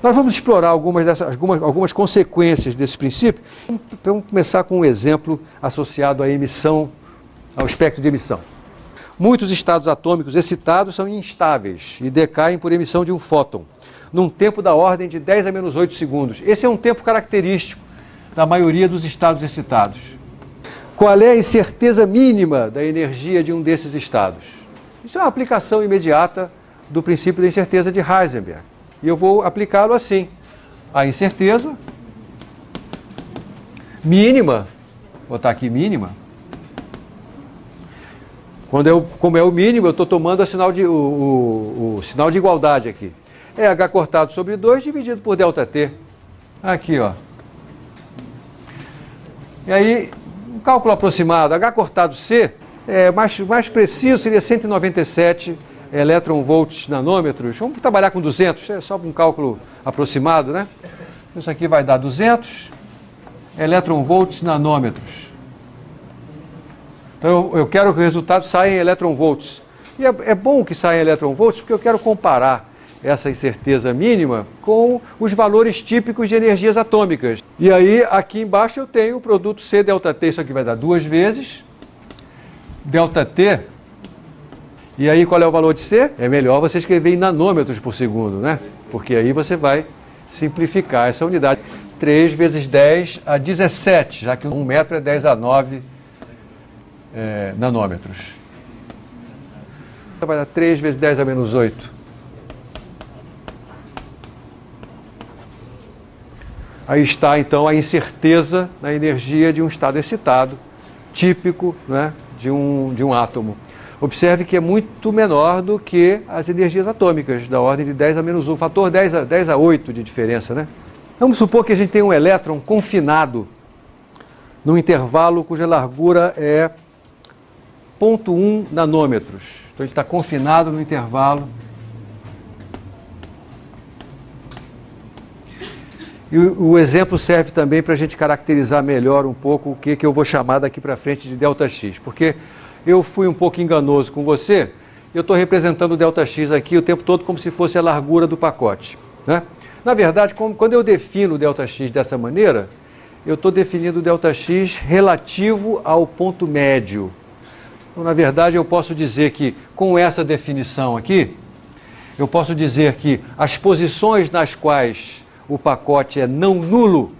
Nós vamos explorar algumas consequências desse princípio. Vamos começar com um exemplo associado à emissão, ao espectro de emissão. Muitos estados atômicos excitados são instáveis e decaem por emissão de um fóton, num tempo da ordem de 10 a menos 8 segundos. Esse é um tempo característico da maioria dos estados excitados. Qual é a incerteza mínima da energia de um desses estados? Isso é uma aplicação imediata do princípio da incerteza de Heisenberg. E eu vou aplicá-lo assim. A incerteza mínima, vou botar aqui mínima. Como é o mínimo, eu estou tomando o sinal de igualdade aqui. É H cortado sobre 2 dividido por ΔT. Aqui, ó. E aí, um cálculo aproximado, H cortado C, mais preciso seria 197 elétron-volts nanômetros. Vamos trabalhar com 200, é só um cálculo aproximado, né? Isso aqui vai dar 200 elétron-volts nanômetros. Então, eu quero que o resultado saia em elétron-volts. E é bom que saia em elétron-volts, porque eu quero comparar essa incerteza mínima com os valores típicos de energias atômicas. E aí, aqui embaixo, eu tenho o produto C ΔT. Isso aqui vai dar 2 vezes ΔT. E aí, qual é o valor de C? É melhor você escrever em nanômetros por segundo, né? Porque aí você vai simplificar essa unidade. 3 vezes 10 a 17, já que 1 metro é 10 a 9 nanômetros. Vai dar 3 vezes 10 a menos 8. Aí está, então, a incerteza na energia de um estado excitado, típico, né, de um átomo. Observe que é muito menor do que as energias atômicas, da ordem de 10 a menos 1, fator 10 a 8 de diferença, né? Vamos supor que a gente tem um elétron confinado num intervalo cuja largura é 0,1 nanômetros. Então ele está confinado no intervalo. E o exemplo serve também para a gente caracterizar melhor um pouco o que eu vou chamar daqui para frente de ΔX, porque eu fui um pouco enganoso com você, eu estou representando o ΔX aqui o tempo todo como se fosse a largura do pacote, né? Na verdade, quando eu defino o ΔX dessa maneira, eu estou definindo o ΔX relativo ao ponto médio. Então, na verdade, eu posso dizer que, com essa definição aqui, eu posso dizer que as posições nas quais o pacote é não nulo,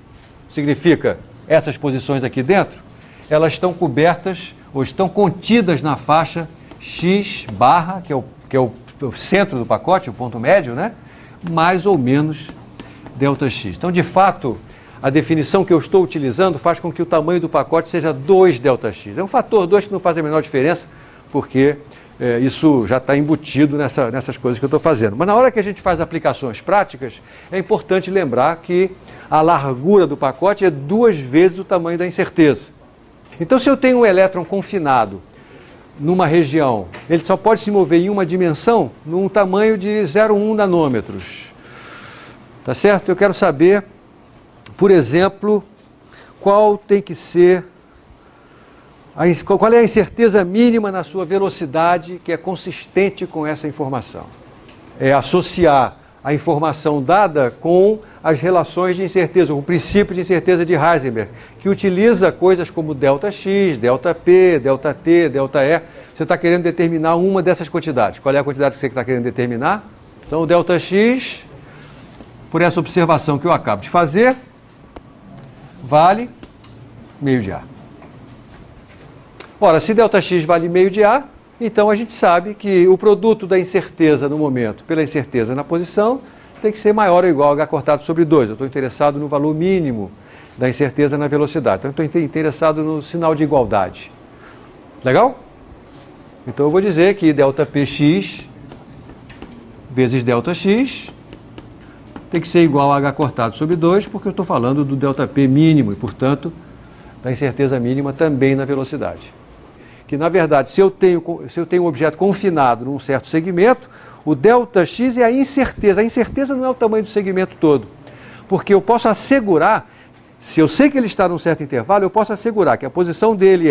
significa essas posições aqui dentro, elas estão cobertas ou estão contidas na faixa X barra, que é o centro do pacote, o ponto médio, né? Mais ou menos ΔX. Então, de fato, a definição que eu estou utilizando faz com que o tamanho do pacote seja 2 ΔX. É um fator 2 que não faz a menor diferença, porque isso já está embutido nessas coisas que eu estou fazendo. Mas na hora que a gente faz aplicações práticas, é importante lembrar que a largura do pacote é 2 vezes o tamanho da incerteza. Então, se eu tenho um elétron confinado numa região, ele só pode se mover em uma dimensão num tamanho de 0,1 nanômetros. Tá certo? Eu quero saber, por exemplo, qual é a incerteza mínima na sua velocidade que é consistente com essa informação. É associar a informação dada com as relações de incerteza, o princípio de incerteza de Heisenberg, que utiliza coisas como ΔX, ΔP, ΔT, ΔE. Você está querendo determinar uma dessas quantidades. Qual é a quantidade que você está querendo determinar? Então, o ΔX, por essa observação que eu acabo de fazer, vale meio de A. Ora, se ΔX vale meio de A, então a gente sabe que o produto da incerteza no momento pela incerteza na posição tem que ser maior ou igual a H cortado sobre 2. Eu estou interessado no valor mínimo da incerteza na velocidade. Então, eu estou interessado no sinal de igualdade. Legal? Então, eu vou dizer que ΔPx vezes ΔX tem que ser igual a H cortado sobre 2, porque eu estou falando do ΔP mínimo e, portanto, da incerteza mínima também na velocidade. Que, na verdade, se eu tenho um objeto confinado num certo segmento, o ΔX é a incerteza. A incerteza não é o tamanho do segmento todo. Porque eu posso assegurar, se eu sei que ele está num certo intervalo, eu posso assegurar que a posição dele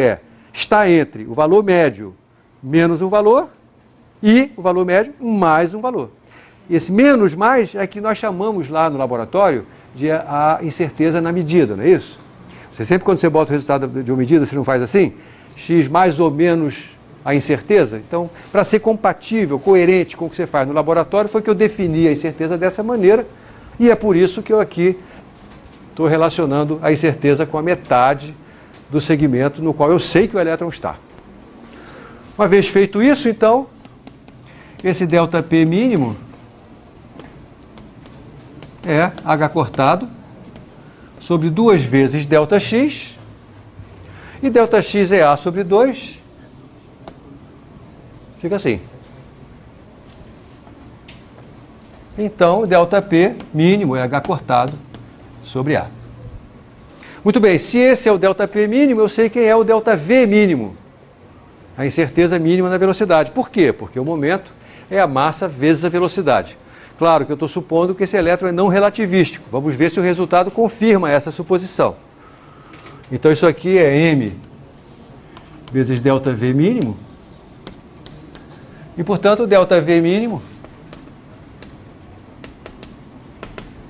está entre o valor médio menos um valor e o valor médio mais um valor. esse menos mais é que nós chamamos lá no laboratório de a incerteza na medida, não é isso? Você sempre quando você bota o resultado de uma medida, você não faz assim? X mais ou menos a incerteza? Então, para ser compatível, coerente com o que você faz no laboratório, foi que eu defini a incerteza dessa maneira, e é por isso que eu aqui estou relacionando a incerteza com a metade do segmento no qual eu sei que o elétron está. Uma vez feito isso, então, esse ΔP mínimo é H cortado sobre 2 vezes ΔX, e ΔX é A sobre 2, fica assim. Então, o ΔP mínimo é H cortado sobre A. Muito bem, se esse é o ΔP mínimo, eu sei quem é o ΔV mínimo, a incerteza mínima na velocidade. Por quê? Porque o momento é a massa vezes a velocidade. Claro que eu estou supondo que esse elétron é não relativístico. Vamos ver se o resultado confirma essa suposição. Então isso aqui é m vezes ΔV mínimo. E, portanto, o ΔV mínimo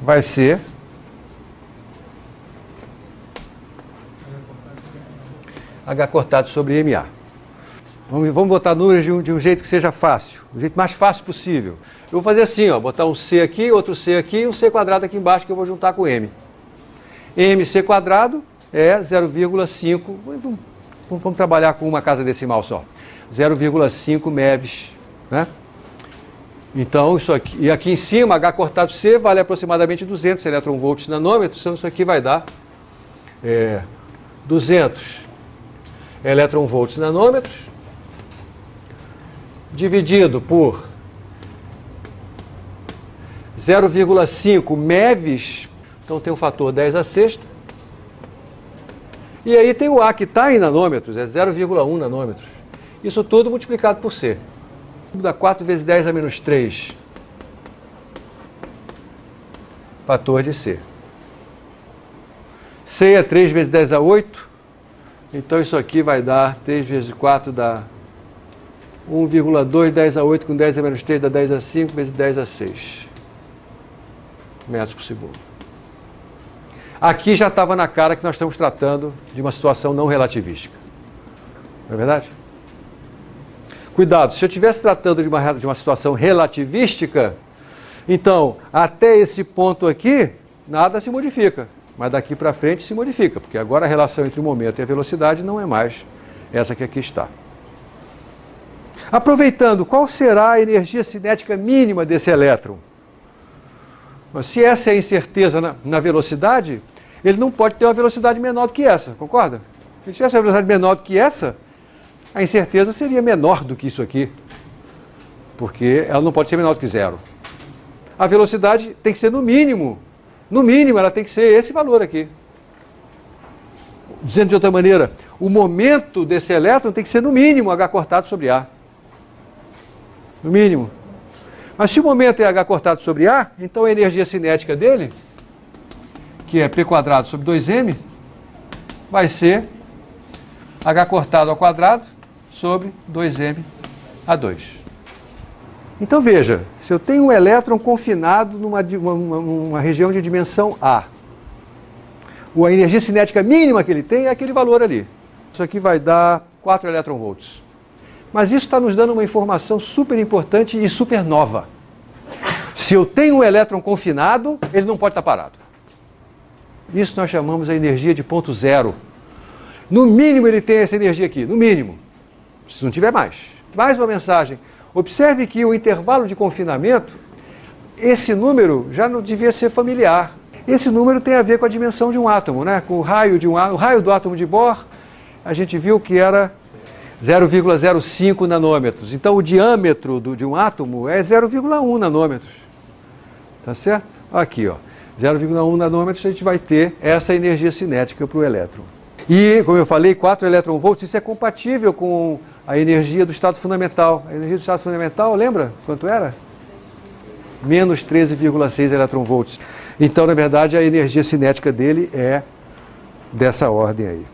vai ser H cortado sobre MA. Vamos botar números de um jeito que seja fácil, do jeito mais fácil possível. Eu vou fazer assim, ó, botar um C aqui, outro C aqui e um C quadrado aqui embaixo que eu vou juntar com M. MC quadrado é 0,5, vamos trabalhar com uma casa decimal só, 0,5 MeVs, né? Então, isso aqui, e aqui em cima, H cortado C vale aproximadamente 200 eletronvolts nanômetros, então isso aqui vai dar 200 eletronvolts nanômetros, dividido por 0,5 MeVs, então tem o fator 10 a sexta, e aí tem o A que está em nanômetros, é 0,1 nanômetros. Isso tudo multiplicado por C. Dá 4 vezes 10 a menos 3, fator de C. C é 3 vezes 10 a 8, então isso aqui vai dar 3 vezes 4 dá 1,2, 10 a 8 com 10 a menos 3 dá 10 a 5 vezes 10 a 6 metros por segundo. Aqui já estava na cara que nós estamos tratando de uma situação não relativística. Não é verdade? Cuidado, se eu estivesse tratando de uma situação relativística, então, até esse ponto aqui, nada se modifica. Mas daqui para frente se modifica, porque agora a relação entre o momento e a velocidade não é mais essa que aqui está. Aproveitando, qual será a energia cinética mínima desse elétron? Mas se essa é a incerteza na velocidade, ele não pode ter uma velocidade menor do que essa, concorda? Se ele tivesse uma velocidade menor do que essa, a incerteza seria menor do que isso aqui, porque ela não pode ser menor do que zero. A velocidade tem que ser no mínimo ela tem que ser esse valor aqui. Dizendo de outra maneira, o momento desse elétron tem que ser no mínimo H cortado sobre A. No mínimo. Mas se o momento é H cortado sobre A, então a energia cinética dele, que é P quadrado sobre 2M, vai ser H cortado ao quadrado sobre 2M a 2. Então veja, se eu tenho um elétron confinado numa região de dimensão A, a energia cinética mínima que ele tem é aquele valor ali. Isso aqui vai dar 4 eletronvolts. Mas isso está nos dando uma informação super importante e super nova. Se eu tenho um elétron confinado, ele não pode estar parado. Isso nós chamamos a energia de ponto zero. No mínimo ele tem essa energia aqui, no mínimo. Se não tiver mais. Mais uma mensagem. Observe que o intervalo de confinamento, esse número já não devia ser familiar. Esse número tem a ver com a dimensão de um átomo, né? Com o raio do átomo de Bohr, a gente viu que era 0,05 nanômetros. Então o diâmetro de um átomo é 0,1 nanômetros. Tá certo? Aqui, ó. 0,1 nanômetros a gente vai ter essa energia cinética para o elétron. E, como eu falei, 4 eletronvolts, isso é compatível com a energia do estado fundamental. A energia do estado fundamental, lembra quanto era? Menos 13,6 eletronvolts. Então, na verdade, a energia cinética dele é dessa ordem aí.